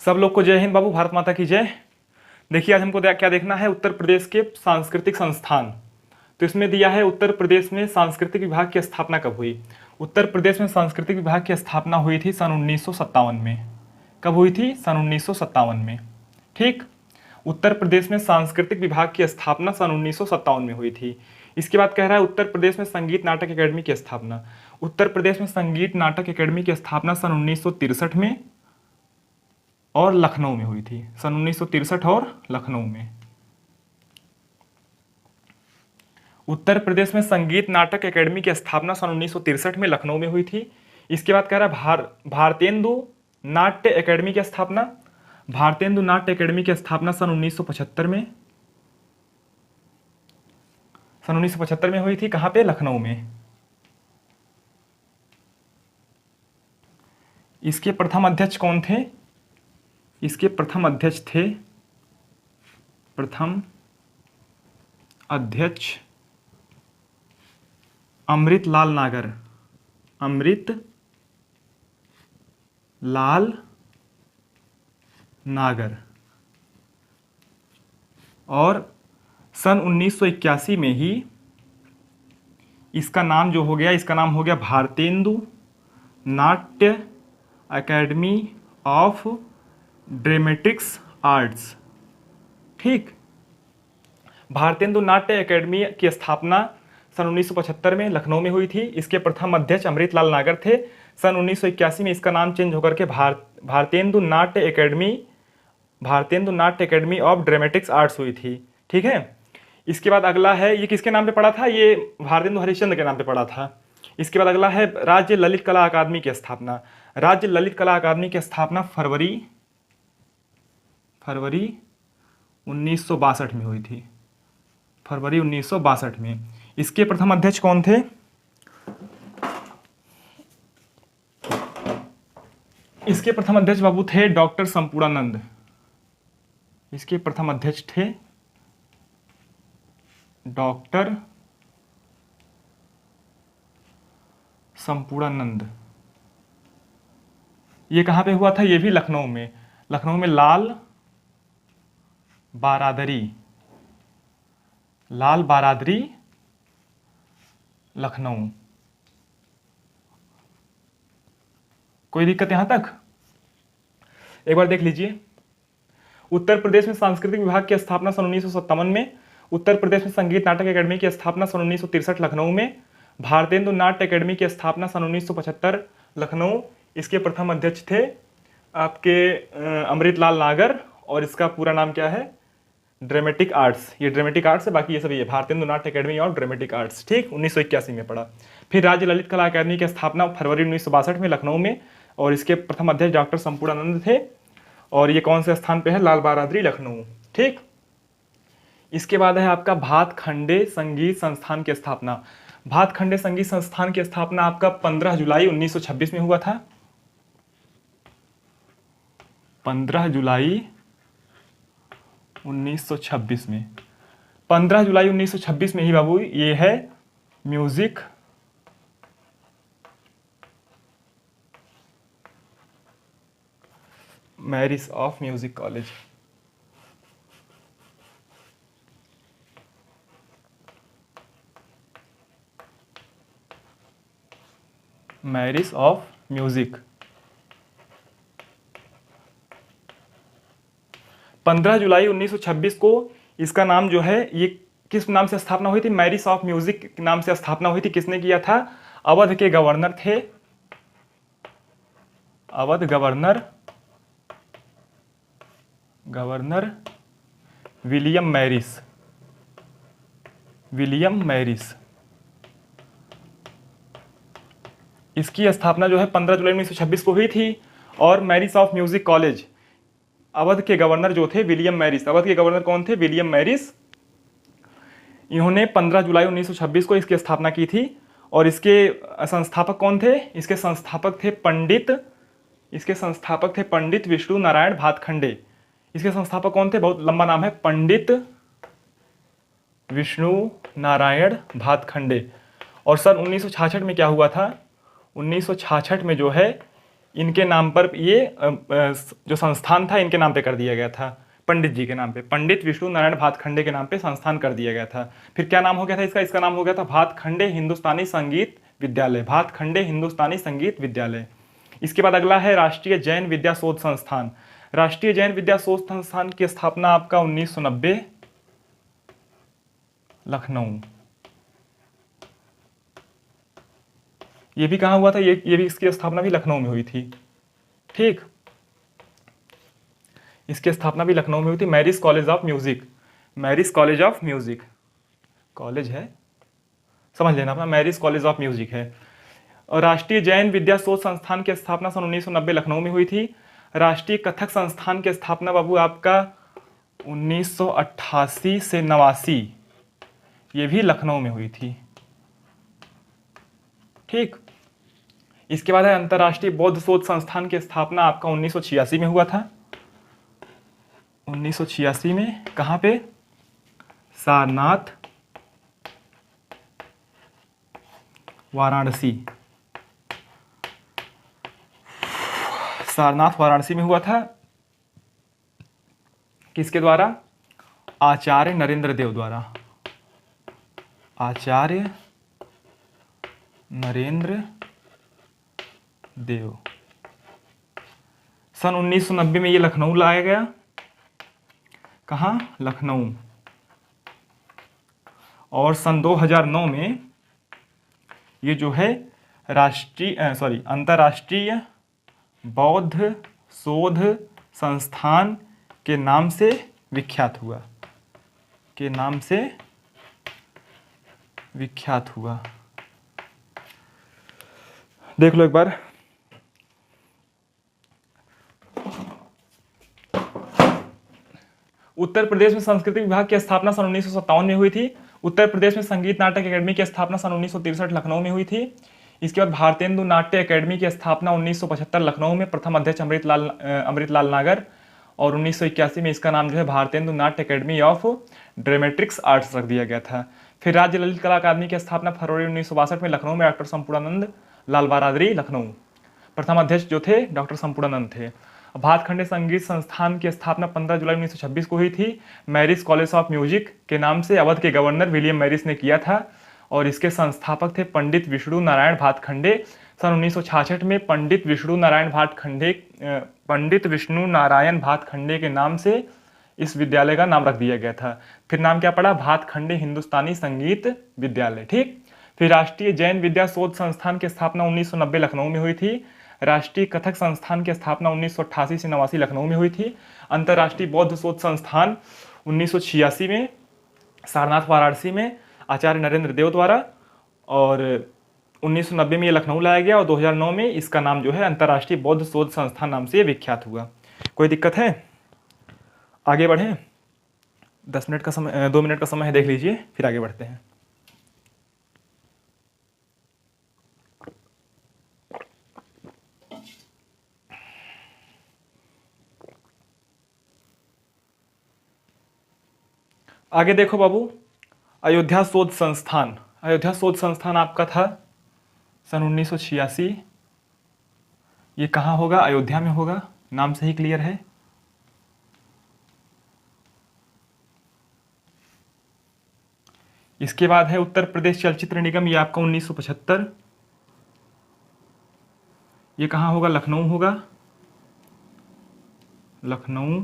सब लोग को जय हिंद बाबू, भारत माता की जय। देखिए आज हमको क्या देखना है, उत्तर प्रदेश के सांस्कृतिक संस्थान। तो इसमें दिया है उत्तर प्रदेश में सांस्कृतिक विभाग की स्थापना कब हुई। उत्तर प्रदेश में सांस्कृतिक विभाग की स्थापना हुई थी सन 1957 में। कब हुई थी? सन 1957 में। ठीक, उत्तर प्रदेश में सांस्कृतिक विभाग की स्थापना सन 1957 में हुई थी। इसके बाद कह रहा है उत्तर प्रदेश में संगीत नाटक अकेडमी की स्थापना। उत्तर प्रदेश में संगीत नाटक अकेडमी की स्थापना सन 1963 में और लखनऊ में हुई थी। सन 1963 और लखनऊ में। उत्तर प्रदेश में संगीत नाटक अकेडमी की स्थापना सन 1963 में लखनऊ में हुई थी। इसके बाद कह रहा है भारतेंदु नाट्य अकेडमी की स्थापना। भारतेंदु नाट्य अकेडमी की स्थापना सन 1975 में। सन 1975 में हुई थी। कहां पे? लखनऊ में। इसके प्रथम अध्यक्ष कौन थे? इसके प्रथम अध्यक्ष थे अमृत लाल नागर। अमृत लाल नागर। और सन 1981 में ही इसका नाम जो हो गया, इसका नाम हो गया भारतेंदु नाट्य अकेडमी ऑफ ड्रामेटिक्स आर्ट्स। ठीक, भारतेंदु नाट्य अकेडमी की स्थापना सन 1975 में लखनऊ में हुई थी। इसके प्रथम अध्यक्ष अमृत लाल नागर थे। सन 1981 में इसका नाम चेंज होकर के भारतेंदु नाट्य अकेडमी ऑफ ड्रामेटिक्स आर्ट्स हुई थी। ठीक है, इसके बाद अगला है, ये किसके नाम पे पड़ा था? ये भारतेंदु हरिश्चंद्र के नाम पे पड़ा था। इसके बाद अगला है राज्य ललित कला अकादमी की स्थापना। राज्य ललित कला अकादमी की स्थापना फरवरी 1962 में हुई थी। फरवरी 1962 में। इसके प्रथम अध्यक्ष कौन थे? इसके प्रथम अध्यक्ष बाबू थे डॉक्टर संपूर्णानंद। इसके प्रथम अध्यक्ष थे डॉक्टर संपूर्णानंद। ये कहां पे हुआ था? ये भी लखनऊ में। लखनऊ में लाल बारादरी लखनऊ। कोई दिक्कत यहां तक? एक बार देख लीजिए। उत्तर प्रदेश में सांस्कृतिक विभाग की स्थापना सन 1957 में। उत्तर प्रदेश में संगीत नाटक अकेडमी की स्थापना सन 1963 लखनऊ में। भारतेंदु नाट्य अकेडमी की स्थापना सन 1975 लखनऊ। इसके प्रथम अध्यक्ष थे आपके अमृत लाल नागर। और इसका पूरा नाम क्या है? Dramatic arts. ये ड्रामेटिक आर्ट्स है, बाकी ये सब ये भारतेंदु नाट्य अकेडमी और ड्रामेटिक आर्ट्स। ठीक, 1981 में पड़ा। फिर राज्य ललित कला अकादमी की स्थापना फरवरी 1962 में लखनऊ में। और इसके प्रथम अध्यक्ष डॉक्टर संपूर्णानंद थे। और ये कौन से स्थान पे है? लाल बारादरी लखनऊ। ठीक, इसके बाद है आपका भातखंडे संगीत संस्थान की स्थापना। भातखंडे संगीत संस्थान की स्थापना आपका 15 जुलाई 1926 में हुआ था। 15 जुलाई 1926 में। 15 जुलाई 1926 में ही बाबू ये है music marriage of music college. Marriage of music. 15 जुलाई 1926 को इसका नाम जो है, ये किस नाम से स्थापना हुई थी? मैरिज ऑफ म्यूजिक नाम से स्थापना हुई थी। किसने किया था? अवध के गवर्नर थे। Awadh governor William Morris. इसकी स्थापना जो है 15 जुलाई 1926 को हुई थी। और marriage of music college, Awadh के गवर्नर जो थे विलियम मैरिस। अवध के गवर्नर कौन थे? विलियम मैरिस। इन्होंने 15 जुलाई 1926 को इसकी स्थापना की थी। और इसके संस्थापक कौन थे? इसके संस्थापक थे पंडित विष्णु नारायण भातखंडे। इसके संस्थापक कौन थे? बहुत लंबा नाम है, पंडित विष्णु नारायण भातखंडे। और सन 1966 में क्या हुआ था? 1966 में जो है इनके नाम पर ये जो संस्थान था इनके नाम पे कर दिया गया था, पंडित जी के नाम पे, पंडित विष्णु नारायण भातखंडे के नाम पे संस्थान कर दिया गया था। फिर क्या नाम हो गया था इसका नाम हो गया था भातखंडे हिंदुस्तानी संगीत विद्यालय, भातखंडे हिंदुस्तानी संगीत विद्यालय। इसके बाद अगला है राष्ट्रीय जैन विद्या शोध संस्थान। राष्ट्रीय जैन विद्या शोध संस्थान की स्थापना आपका 1990 लखनऊ। ये भी कहाँ हुआ था, ये भी इसकी स्थापना भी लखनऊ में हुई थी। ठीक, इसकी स्थापना भी लखनऊ में हुई थी। Marriage college of music, marriage college of music college है, समझ लेना अपना, मैरिज कॉलेज ऑफ म्यूजिक है। और राष्ट्रीय जैन विद्या शोध संस्थान की स्थापना सन 1990 लखनऊ में हुई थी। राष्ट्रीय कथक संस्थान की स्थापना बाबू आपका 1988 से 89, ये भी लखनऊ में हुई थी। ठीक, इसके बाद है अंतर्राष्ट्रीय बौद्ध शोध संस्थान की स्थापना आपका 1986 में हुआ था। 1986 में कहाँ पे, सारनाथ वाराणसी, सारनाथ वाराणसी में हुआ था। किसके द्वारा, आचार्य नरेंद्र देव द्वारा, आचार्य नरेंद्र देव। सन 1990 में ये लखनऊ लाया गया, कहाँ, लखनऊ। और सन 2009 में ये जो है अंतर्राष्ट्रीय बौद्ध शोध संस्थान के नाम से विख्यात हुआ, के नाम से विख्यात हुआ। देख लो एक बार, उत्तर प्रदेश में संस्कृति विभाग की स्थापना सन 1957 में हुई थी। उत्तर प्रदेश में संगीत नाटक अकेडमी की स्थापना सन 1963 लखनऊ में हुई थी। इसके बाद भारतेंदु नाट्य अकेडमी की स्थापना 1975 लखनऊ में, प्रथम अध्यक्ष अमृतलाल नागर, और 1981 में इसका नाम जो है भारतेंदु नाट्य अकेडमी ऑफ ड्रामेटिक्स आर्ट्स रख दिया गया था। फिर राज्य ललित कला अकादमी की स्थापना फरवरी 1962 में लखनऊ में, डॉक्टर संपूर्णानंद लाल बारादरी लखनऊ, प्रथम अध्यक्ष जो थे डॉक्टर संपूर्णानंद थे। भातखंडे संगीत संस्थान की स्थापना 15 जुलाई 1926 को हुई थी। मैरिज कॉलेज ऑफ म्यूजिक के नाम से अवध के गवर्नर विलियम मैरिस ने किया था, और इसके संस्थापक थे पंडित विष्णु नारायण भातखंडे। सन 1966 में पंडित विष्णु नारायण भातखंडे के नाम से इस विद्यालय का नाम रख दिया गया था। फिर नाम क्या पड़ा, भातखंडे हिंदुस्तानी संगीत विद्यालय। ठीक, फिर राष्ट्रीय जैन विद्या शोध संस्थान की स्थापना 1990 लखनऊ में हुई थी। राष्ट्रीय कथक संस्थान की स्थापना 1988 से 89 लखनऊ में हुई थी। अंतर्राष्ट्रीय बौद्ध शोध संस्थान 1986 में सारनाथ वाराणसी में आचार्य नरेंद्र देव द्वारा, और 1990 में ये लखनऊ लाया गया, और 2009 में इसका नाम जो है अंतर्राष्ट्रीय बौद्ध शोध संस्थान नाम से विख्यात हुआ। कोई दिक्कत है, आगे बढ़ें? 2 मिनट का समय है, देख लीजिए, फिर आगे बढ़ते हैं। आगे देखो बाबू, अयोध्या शोध संस्थान। अयोध्या शोध संस्थान आपका था सन 1986। ये कहाँ होगा, अयोध्या में होगा, नाम से ही क्लियर है। इसके बाद है उत्तर प्रदेश चलचित्र निगम, ये आपका 1975। ये कहाँ होगा, लखनऊ होगा, लखनऊ।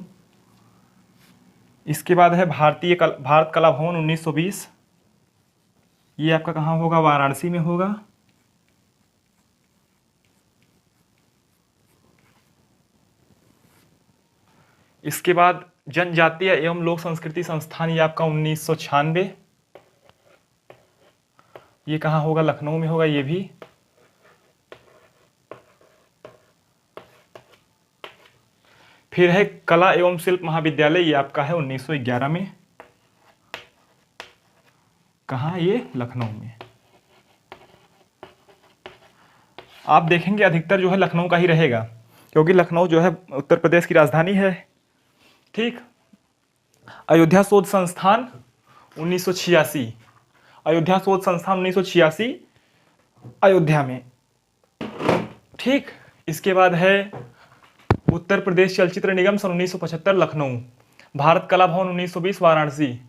इसके बाद है भारत कला भवन 1920, ये आपका कहाँ होगा, वाराणसी में होगा। इसके बाद जनजातीय एवं लोक संस्कृति संस्थान, ये आपका 1996, ये कहाँ होगा, लखनऊ में होगा ये भी। फिर है कला एवं शिल्प महाविद्यालय, ये आपका है 1911 में, कहाँ, ये लखनऊ में। आप देखेंगे अधिकतर जो है लखनऊ का ही रहेगा, क्योंकि लखनऊ जो है उत्तर प्रदेश की राजधानी है। ठीक, अयोध्या शोध संस्थान 1986, अयोध्या शोध संस्थान 1986 अयोध्या में। ठीक, इसके बाद है उत्तर प्रदेश चलचित्र निगम सन 1975 लखनऊ, भारत कला भवन 1920 वाराणसी,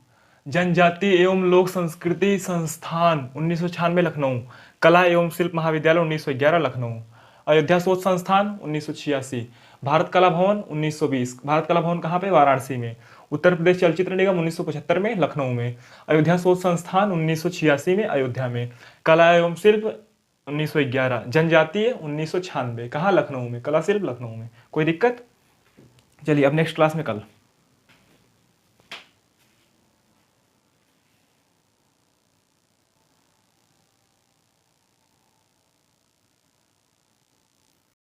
जनजाति एवं लोक संस्कृति संस्थान 1996 लखनऊ, कला एवं शिल्प महाविद्यालय 1911 लखनऊ, अयोध्या शोध संस्थान 1986, भारत कला भवन 1920, भारत कला भवन कहाँ पे? वाराणसी में, उत्तर प्रदेश चलचित्र निगम 1975 में लखनऊ में, अयोध्या शोध संस्थान 1986 में अयोध्या में, कला एवं शिल्प 1911, जनजातीय 1996, कहाँ? लखनऊ में, कला शिल्प लखनऊ में। कोई दिक्कत? चलिए अब नेक्स्ट क्लास में कल